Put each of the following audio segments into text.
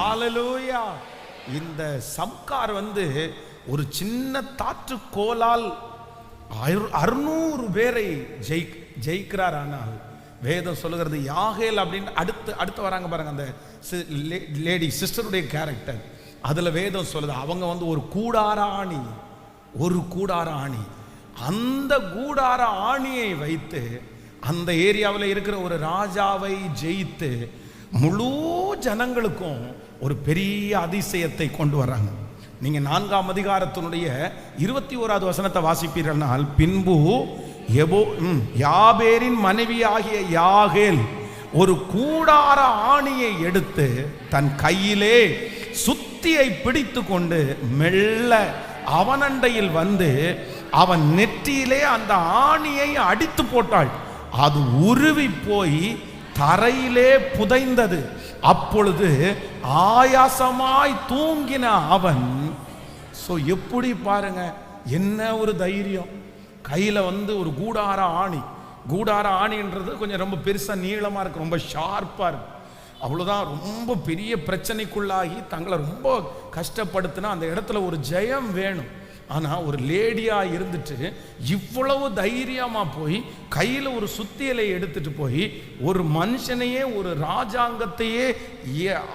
ஹalleluya. இந்த சம்கார் ஒரு சின்ன தாற்றுக்கோலால் 600 பேரை ஜெயிக்கிறார். ஆனால் வேதம் சொல்லுகிறது யாகேல் அப்படின்னு அடுத்து வராங்க பாருங்க, அந்த லேடி சிஸ்டருடைய கேரக்டர். அதுல வேதம் சொல்லுது அவங்க ஒரு கூடார ஆணி, அந்த கூடார ஆணியை வைத்து அந்த ஏரியாவில் இருக்கிற ஒரு ராஜாவை ஜெயித்து முழு ஜனங்களுக்கும் ஒரு பெரிய அதிசயத்தை கொண்டு வர்றாங்க. நீங்க 4ஆம் அதிகாரத்தினுடைய 21வது வசனத்தை வாசிப்பீர்கள்னால், பின்பு யாபேரின் மனைவியாகிய யாகேல் ஒரு கூடார ஆணியை எடுத்து தன் கையிலே சுத்தியை பிடித்து கொண்டு மெல்ல அவனண்டையில் அவன் நெற்றியிலே அந்த ஆணியை அடித்து போட்டாள். அது உருவி போய் தரையிலே புதைந்தது. அப்பொழுது ஆயாசமாய் தூங்கின அவன், எப்படி பாருங்க, என்ன ஒரு தைரியம்! கையில ஒரு கூடார ஆணின்றது கொஞ்சம் ரொம்ப பெருசா நீளமா இருக்கு, ரொம்ப ஷார்ப்பா இருக்கு. அவ்வளவுதான். ரொம்ப பெரிய பிரச்சனைக்குள்ளாகி தங்களை ரொம்ப கஷ்டப்படுத்தினா அந்த இடத்துல ஒரு ஜெயம் வேணும். ஆனா ஒரு லேடியா இருந்துட்டு இவ்வளவு தைரியமா போய் கையில ஒரு சுத்தியலை எடுத்துட்டு போய் ஒரு மனுஷனையே, ஒரு ராஜாங்கத்தையே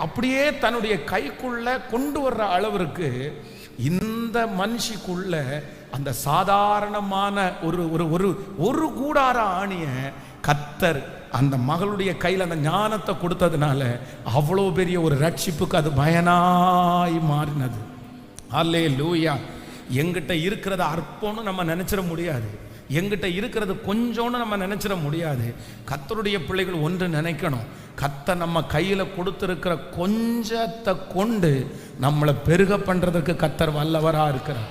அப்படியே தன்னுடைய கைக்குள்ள கொண்டு வர்ற அளவிற்கு இந்த மனுஷிக்குள்ள அந்த சாதாரணமான ஒரு கூடார ஆணிய கர்த்தர் அந்த மகளுடைய கையில் அந்த ஞானத்தை கொடுத்ததுனால அவ்வளோ பெரிய ஒரு ரட்சிப்புக்கு அது பயனாய் மாறினது. அல்லேலூயா. எங்கிட்ட இருக்கிறது அற்பம்னு நம்ம நினைச்சிட முடியாது, எங்கிட்ட இருக்கிறது கொஞ்சோன்னு நம்ம நினைச்சிட முடியாது. கர்த்தருடைய பிள்ளைகள் ஒன்று நினைக்கணும், கர்த்தர் நம்ம கையில கொடுத்திருக்கிற கொஞ்சத்தை கொண்டு நம்மளை பெருக பண்றதுக்கு கர்த்தர் வல்லவரா இருக்கிறார்.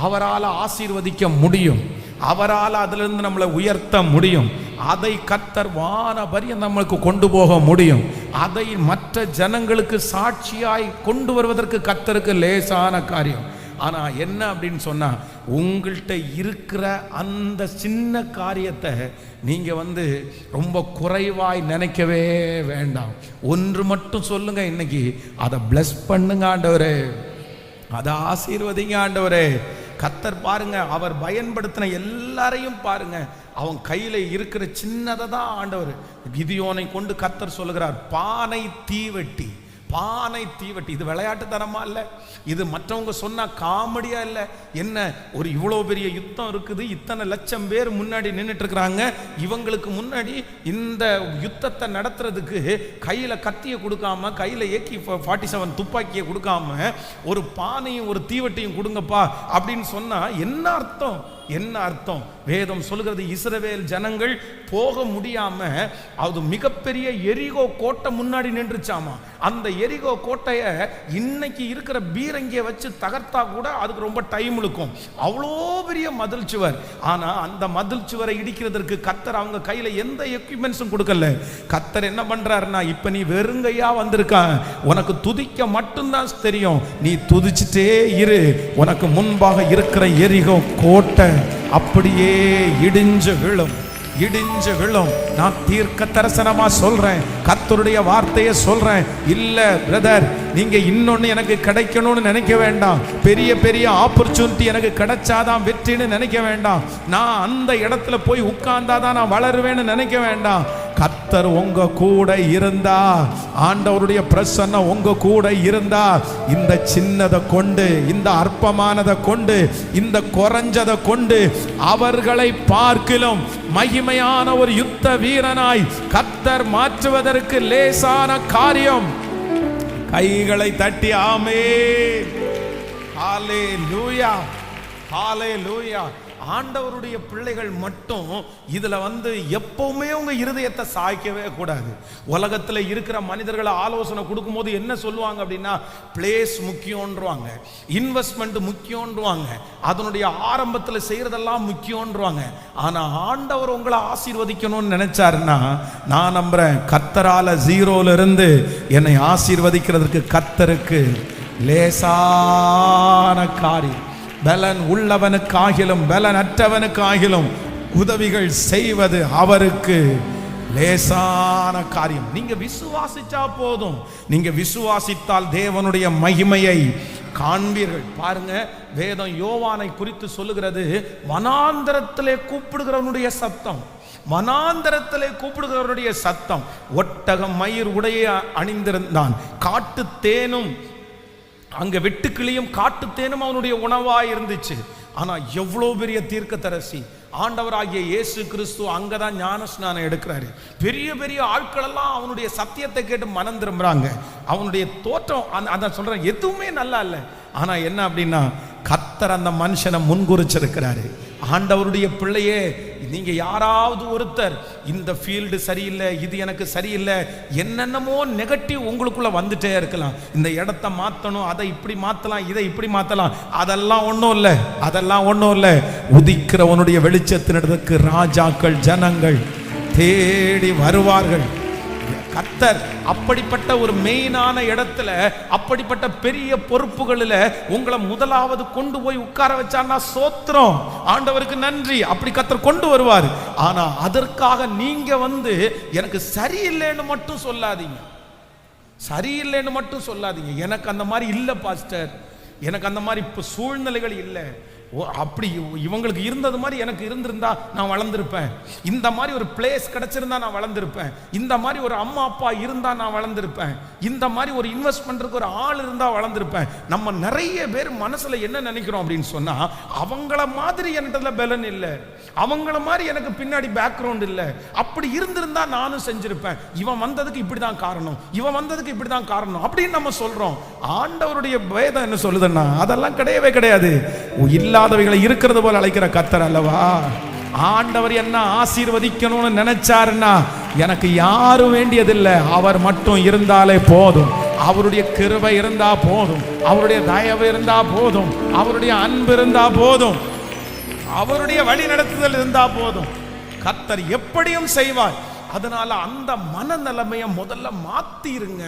அவரால் ஆசீர்வதிக்க முடியும், அவரால் அதிலிருந்து நம்மளை உயர்த்த முடியும். அதை கர்த்தர் வானபரியந்தம் நம்மளுக்கு கொண்டு போக முடியும். அதை மற்ற ஜனங்களுக்கு சாட்சியாய் கொண்டு வருவதற்கு கர்த்தருக்கு லேசான காரியம். ஆனா என்ன அப்படின்னு சொன்னா, உங்கள்கிட்ட இருக்கிற அந்த சின்ன காரியத்தை நீங்க ரொம்ப குறைவாய் நினைக்கவே வேண்டாம். ஒன்று மட்டும் சொல்லுங்க, இன்னைக்கு அதை பிளஸ் பண்ணுங்க ஆண்டவரே, அதை ஆசீர்வதிங்க ஆண்டவரே. கர்த்தர் பாருங்க, அவர் பயன்படுத்தின எல்லாரையும் பாருங்க, அவன் கையில இருக்கிற சின்னதை தான் ஆண்டவர். கிதியோனை கொண்டு கர்த்தர் சொல்லுகிறார், பானை தீவெட்டி. இது விளையாட்டு தரமா இல்ல, இது மற்றவங்க சொன்னா காமெடியா இல்ல. என்ன ஒரு இவ்வளவு பெரிய யுத்தம் இருக்குது, இத்தனை லட்சம் பேர் முன்னாடி நின்றுட்டு இருக்கிறாங்க. இவங்களுக்கு முன்னாடி இந்த யுத்தத்தை நடத்துறதுக்கு கையில கத்தியை கொடுக்காம, கையில AK-47 துப்பாக்கியை கொடுக்காம ஒரு பானையும் ஒரு தீவெட்டியும் கொடுங்கப்பா அப்படின்னு சொன்னா என்ன அர்த்தம்? வேதம் சொல்லுகிறது, இஸ்ரவேல் ஜனங்கள் போக முடியாம அது மிகப்பெரிய எரிகோ கோட்டை முன்னாடி நின்றுச்சாமா. அந்த எரிகோ கோட்டைய இன்னைக்கு இருக்கிற பீரங்கியை வச்சு தகர்த்தா கூட அதுக்கு ரொம்ப டைம் இழுக்கும், அவ்வளோ பெரிய மதில் சுவர். ஆனா அந்த மதில் சுவரை இடிக்கிறதுக்கு கர்த்தர் அவங்க கையில எந்த எக்யூப்மெண்ட்ஸும் கொடுக்கல. கர்த்தர் என்ன பண்றாருன்னா, இப்ப நீ வெறுங்கையா வந்திருக்க, உனக்கு துதிக்க மட்டும்தான் தெரியும், நீ துதிச்சுட்டே இரு. உனக்கு முன்பாக இருக்கிற எரிகோ கோட்டை அப்படியே இடிஞ்சு விழும். நான் தீர்க்க தரிசனமா சொல்றேன், கர்த்தருடைய வார்த்தையை சொல்றேன். இல்ல பிரதர், நீங்க இன்னொன்னு எனக்கு கிடைக்கணும்னு நினைக்க வேண்டாம், பெரிய ஆப்பர்ச்சுனிட்டி எனக்கு கிடைச்சாதான் வெற்றின்னு நினைக்க வேண்டாம், நான் அந்த இடத்துல போய் உட்கார்ந்தாதான் நான் வளருவேன்னு நினைக்க வேண்டாம். கர்த்தர் உங்க கூட இருந்தா, ஆண்டவருடைய பிரசன்னம் உங்க கூட இருந்தா, இந்த சின்னதை கொண்டு, இந்த அற்பமானதை கொண்டு, இந்த குறைஞ்சதை கொண்டு அவர்களை பார்க்கிலும் மகிமையான ஒரு யுத்த வீரனாய் கர்த்தர் மாற்றுவதற்கு லேசான காரியம். கைகளை தட்டி ஆமென், ஹல்லேலூயா, ஹல்லேலூயா. ஆண்டவருடைய பிள்ளைகள் மட்டும் இதுல எப்பவுமே உங்க இருதயத்தை சாய்க்கவே கூடாது. உலகத்துல இருக்கிற மனிதர்களை ஆலோசனை கொடுக்கும் போது என்ன சொல்லுவாங்க அப்படின்னா, பிளேஸ் முக்கியம்ன்றாங்க, இன்வெஸ்ட்மெண்ட் முக்கியம்ன்றாங்க, அதனுடைய ஆரம்பத்தில் செய்யறதெல்லாம் முக்கியம்ன்றாங்க. ஆனா ஆண்டவர் உங்களை ஆசீர்வதிக்கணும்னு நினைச்சாருன்னா, நான் நம்புறேன், கர்த்தரால ஜீரோல இருந்து என்னை ஆசீர்வதிக்கிறதுக்கு கர்த்தருக்கு லேசான காரியம். பலன் உள்ளவனுக்காகிலும் பலன் அற்றவனுக்காகிலும் உதவிகள் செய்வது அவருக்கு லேசான காரியம். நீங்க விசுவாசிச்சா போதும். நீங்க விசுவாசித்தால் தேவனுடைய மகிமையை காண்பீர்கள். பாருங்க, வேதம் யோவானை குறித்து சொல்லுகிறது, வனாந்தரத்திலே கூப்பிடுகிறவனுடைய சத்தம், வனாந்தரத்திலே கூப்பிடுகிறவருடைய சத்தம். ஒட்டகம் மயிர் உடைய அணிந்திருந்தான், காட்டு தேனும் அங்க வெட்டுக்கிளியும் காட்டு தேனும் அவனுடைய உணவாய் இருந்துச்சு. ஆனா எவ்வளவு பெரிய தீர்க்கதரிசி ஆண்டவராகிய இயேசு கிறிஸ்து அங்கதான் ஞான ஸ்நானம் எடுக்கிறாரு. பெரிய பெரிய ஆட்கள் எல்லாம் அவனுடைய சத்தியத்தை கேட்டு மனம் திரும்புறாங்க. அவனுடைய தோற்றம் அதான் சொல்றேன், எதுவுமே நல்லா இல்லை. ஆனா என்ன அப்படின்னா, கர்த்தர் அந்த மனுஷனை முன்குறிச்சிருக்கிறாரு. ஆண்டவருடைய பிள்ளையே, நீங்க யாராவது ஒருத்தர் இந்த ஃபீல்டு சரியில்லை, இது எனக்கு சரியில்லை, என்னென்னமோ நெகட்டிவ் உங்களுக்குள்ள வந்துட்டே இருக்கலாம். இந்த இடத்த மாற்றணும், அதை இப்படி மாற்றலாம், இதை இப்படி மாற்றலாம், அதெல்லாம் ஒன்றும் இல்லை, அதெல்லாம் ஒன்றும் இல்லை. உதிக்கிறவனுடைய வெளிச்சத்தினிடத்துக்கு ராஜாக்கள் ஜனங்கள் தேடி வருவார்கள். கர்த்தர் அப்படிப்பட்ட ஒரு மெயினான இடத்துல, அப்படிப்பட்ட பெரிய பொறுப்புகளில் உங்களை முதலாவது கொண்டு போய் உட்கார வச்சான்னா சோத்திரம், ஆண்டவருக்கு நன்றி. அப்படி கர்த்தர் கொண்டு வருவார். ஆனா அதற்காக நீங்க எனக்கு சரியில்லைன்னு மட்டும் சொல்லாதீங்க, சரியில்லைன்னு மட்டும் சொல்லாதீங்க. எனக்கு அந்த மாதிரி இல்லை பாஸ்டர், எனக்கு அந்த மாதிரி இப்போ சூழ்நிலைகள் இல்லை, அப்படி இவங்களுக்கு இருந்தது மாதிரி எனக்கு இருந்திருந்தா நான் வளர்ந்திருப்பேன், இந்த மாதிரி ஒரு பிளேஸ் கிடைச்சிருந்தா நான் வளர்ந்திருப்பேன், இந்த மாதிரி ஒரு அம்மா அப்பா இருந்தா நான் வளர்ந்திருப்பேன், இந்த மாதிரி ஒரு இன்வெஸ்ட் பண்றதுக்கு ஒரு ஆள் இருந்தா வளர்ந்திருப்பேன். நம்ம நிறைய பேர் மனசுல என்ன நினைக்கிறோம் அப்படின்னு சொன்னா, அவங்கள மாதிரி என்கிட்ட பலன் இல்லை, அவங்கள மாதிரி எனக்கு பின்னாடி பேக்ரவுண்ட் இல்லை, அப்படி இருந்திருந்தா நானும் செஞ்சிருப்பேன், இவன் வந்ததுக்கு இப்படிதான் காரணம், இவன் வந்ததுக்கு இப்படிதான் காரணம் அப்படின்னு நம்ம சொல்றோம். ஆண்டவருடைய வேதம் என்ன சொல்லுதுன்னா, அதெல்லாம் கிடையவே கிடையாது. இல்லாதவைகளை இருக்கிறது போல அழைக்கிற கர்த்தர் அல்லவா. ஆண்டவர் என்ன ஆசீர்வதிக்கணும்னு நினைச்சாருன்னா எனக்கு யாரும் வேண்டியதில்லை, அவர் மட்டும் இருந்தாலே போதும். அவருடைய கிருபை இருந்தா போதும், அவருடைய தயவு இருந்தா போதும், அவருடைய அன்பு இருந்தா போதும், அவருடைய வழி நடத்துதல் இருந்தா போதும். கர்த்தர் எப்படியும் செய்வார். அதனால அந்த மனநிலைமையை முதல்ல மாத்திருங்க.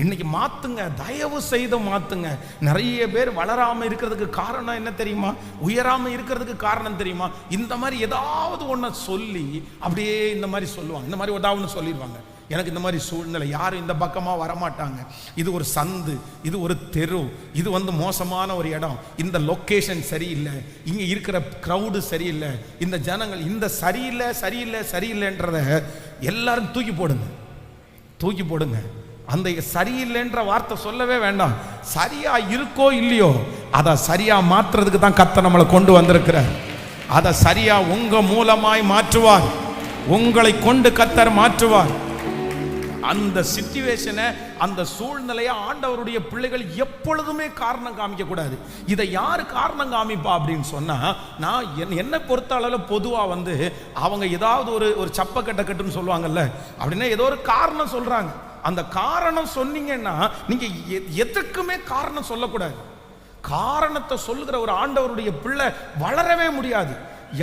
இன்னைக்கு மாத்துங்க, தயவு செய்து மாத்துங்க. நிறைய பேர் வளராம இருக்கிறதுக்கு காரணம் என்ன தெரியுமா, உயராம இருக்கிறதுக்கு காரணம் தெரியுமா, இந்த மாதிரி ஏதாவது ஒன்ன சொல்லி அப்படியே இந்த மாதிரி சொல்லுவாங்க, இந்த மாதிரி ஏதாவது ஒன்று சொல்லிடுவாங்க. எனக்கு இந்த மாதிரி சூழ்நிலை, யாரும் இந்த பக்கமா வரமாட்டாங்க, இது ஒரு சந்து, இது ஒரு தெரு, இது மோசமான ஒரு இடம், இந்த லொக்கேஷன் சரியில்லை, இங்க இருக்கிற கிரவுடு சரியில்லை, இந்த ஜனங்கள் இந்த சரியில்லை சரியில்லை சரியில்லைன்றத எல்லாரும் தூக்கி போடுங்க, தூக்கி போடுங்க. அந்த சரியில்லைன்ற வார்த்தை சொல்லவே வேண்டாம். சரியா இருக்கோ இல்லையோ அதை சரியா மாற்றுறதுக்கு தான் கர்த்தர் நம்மளை கொண்டு வந்திருக்கிறார். அதை சரியா உங்க மூலமாய் மாற்றுவார், உங்களை கொண்டு கர்த்தர் மாற்றுவார். அந்த சிச்சுவேஷனை, அந்த சூழ்நிலையை ஆண்டவருடைய பிள்ளைகள் எப்பொழுதுமே காரணம் காமிக்க கூடாது. இதை யாரு காரணம் காமிப்பா அப்படின்னு சொன்னா, நான் என்னை பொறுத்த அளவில் பொதுவா அவங்க ஏதாவது ஒரு சப்பக்கட்டை கட்டுன்னு சொல்லுவாங்கல்ல, அப்படின்னா ஏதோ ஒரு காரணம் சொல்றாங்க. அந்த காரணம் சொன்னீங்கன்னா நீங்க எதுக்குமே காரணம் சொல்லக்கூடாது. காரணத்தை சொல்லுகிற ஒரு ஆண்டவருடைய பிள்ளை வளரவே முடியாது.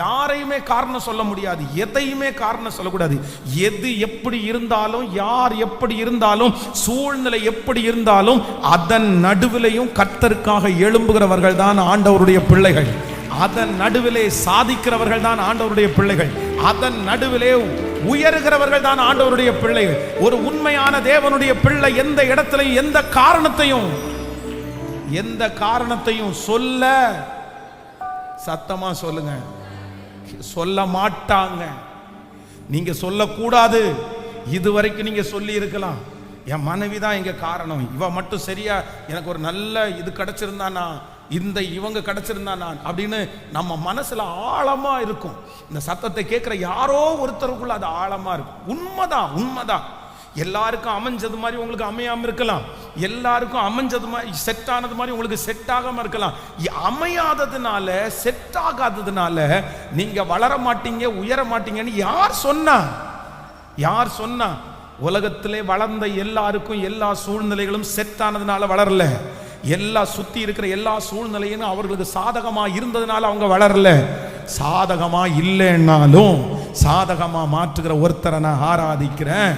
யாரையுமே காரணம் சொல்ல முடியாது, எதையுமே காரணம் சொல்லக்கூடாது. எது எப்படி இருந்தாலும், யார் எப்படி இருந்தாலும், சூழ்நிலை எப்படி இருந்தாலும், அதன் நடுவிலையும் கர்த்தருக்காக எழும்புகிறவர்கள் தான் ஆண்டவருடைய பிள்ளைகள். அதன் நடுவிலே சாதிக்கிறவர்கள் தான் ஆண்டவருடைய பிள்ளைகள். அதன் நடுவிலே உயர்கிறவர்கள் தான் ஆண்டவருடைய பிள்ளைகள். ஒரு உண்மையான தேவனுடைய பிள்ளை எந்த இடத்திலையும் எந்த காரணத்தையும் சொல்ல, சத்தமா சொல்லுங்க, சொல்ல மாட்டாங்க. நீங்க சொல்லக்கூடாது. இதுவரைக்கும் நீங்க சொல்லி இருக்கலாம், என் மனைவி தான் எங்க காரணம், இவ மட்டும் சரியா எனக்கு ஒரு நல்ல இது கிடைச்சிருந்தானா, இவங்க கிடைச்சிருந்தானா அப்படின்னு நம்ம மனசுல ஆழமா இருக்கும். இந்த சத்தத்தை கேட்கிற யாரோ ஒருத்தருக்குள்ள அது ஆழமா இருக்கும். உண்மைதான். எல்லாருக்கும் அமைஞ்சது மாதிரி உங்களுக்கு அமையாம இருக்கலாம், எல்லாருக்கும் அமைஞ்சது மாதிரி செட் ஆனது மாதிரி உங்களுக்கு செட் ஆகாம இருக்கலாம். அமையாததுனால, செட் ஆகாததுனால நீங்க வளர மாட்டீங்க, உயர மாட்டீங்கன்னு யார் சொன்னா? உலகத்திலே வளர்ந்த எல்லாருக்கும் எல்லா சூழ்நிலைகளும் செட் ஆனதுனால வளரல. எல்லா சுத்தி இருக்கிற எல்லா சூழ்நிலையும் அவர்களுக்கு சாதகமா இருந்ததுனால அவங்க வளரல. சாதகமா இல்லைன்னாலும் சாதகமா மாற்றுகிற ஒருத்தரை நான் ஆராதிக்கிறேன்.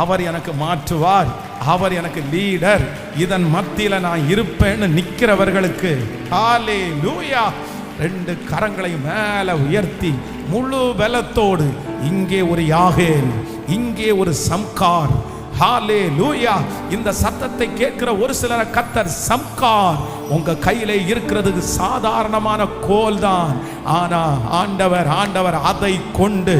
அவர் எனக்கு மாற்றுவார், அவர் எனக்கு லீடர், இதன் மத்தியில நான் இருப்பேன்னு நிக்கிறவர்களுக்கு ஹல்லேலூயா. 2 கரங்களை மேல உயர்த்தி முழு பலத்தோடு, இங்கே ஒரு யாகேல், இங்கே ஒரு சம்கார். ஹalleluya. இந்த சத்தத்தை கேட்கிற ஒரு சிலரை கர்த்தர் சம்கார் உங்க கையிலே இருக்கிறது சாதாரணமான கோல் தான். ஆனா ஆண்டவர் அதை கொண்டு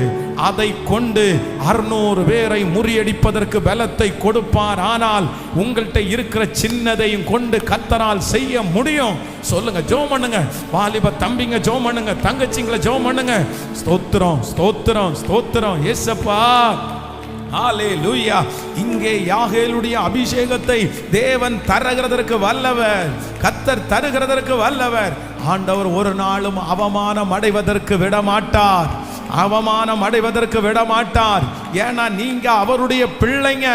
600 பேரை முறியடிப்பதற்கு பலத்தை கொடுப்பார். ஆனால் உங்கள்கிட்ட இருக்கிற சின்னதையும் கொண்டு கர்த்தரால் செய்ய முடியும். சொல்லுங்க, ஜெபம் பண்ணுங்க. வாலிப தம்பிங்க ஜெபம் பண்ணுங்க, தங்கச்சிங்களை ஜெபம் பண்ணுங்க. ஸ்தோத்திரம் ஸ்தோத்திரம் ஸ்தோத்திரம் இயேசப்பா. ஹalleluya. இங்கே யாகேலுடைய அபிஷேகத்தை தேவன் தருகிறதற்கு வல்லவர், கர்த்தர் தருகிறதற்கு வல்லவர். ஆண்டவர் ஒரு நாளும் அவமானம் அடைவதற்கு விடமாட்டார், அவமானம் அடைவதற்கு விடமாட்டார். ஏன்னா நீங்க அவருடைய பிள்ளைங்க.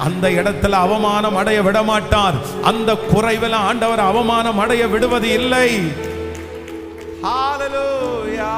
அந்த இடத்துல அவமானம் அடைய விடமாட்டார். அந்த குறைவில் ஆண்டவர் அவமானம் அடைய விடுவது இல்லை. ஹalleluya.